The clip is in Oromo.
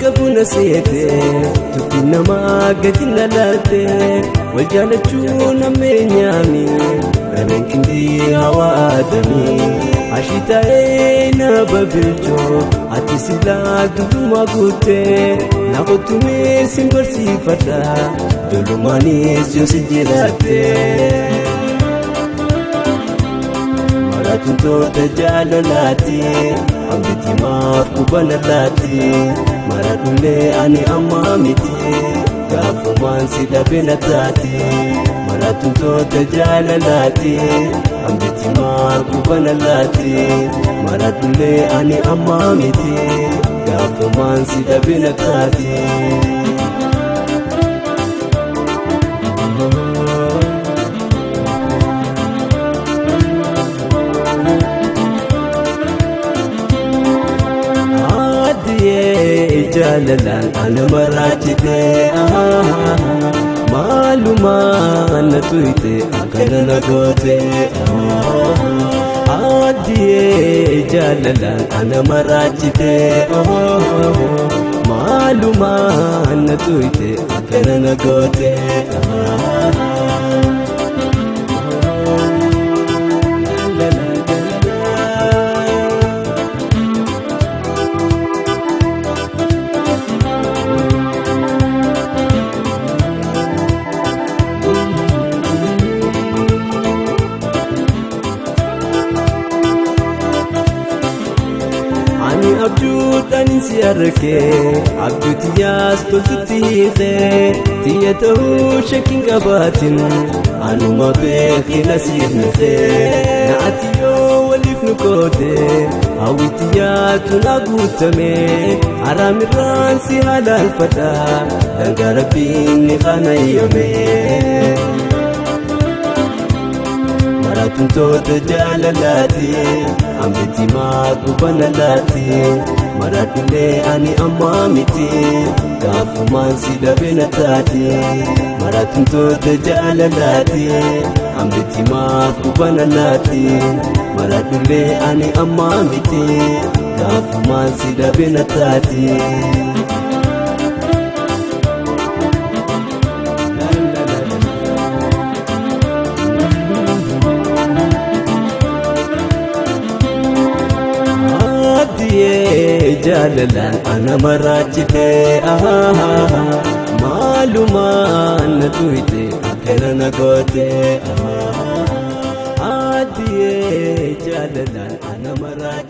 Kabuna seete tufina magatina late waljalachu namenyami rankindi hawa adami ashitae na babiljo atisila duduma gute nakotume simbarsi fata dolumani siyosijilate maratunto tajalalati ambiti maaf kubanalati maradule ani amamiti gafuman sida benatati maratunto tajalalati ambiti maaf kubanalati maradule ani amamiti gafuman sida benatati jalalan ana marachite maluma natuite akana nagote adiye jalalan ana marachite maluma natuite akana nagote abduudhaan si arge abduuti yaastoltutti hiite tiyya ta'uu shakkiin qabaatin anuma beekina siifnite naati yoo waliif nu qoote hawwitti yaatu na guutame haraamirraan si halaalfadha dangaa rabbiin ni qanayyame maratuntoota jaalalaati ambiti maagubanalati maradule ani amamiti gafuman sida benatati maratuntoota jaalalati ambiti maagubanalati maradule ani amamiti gafuman sida benatati jalalan ana marachite maluma natuite akana nagote adiye jalalan ana marachite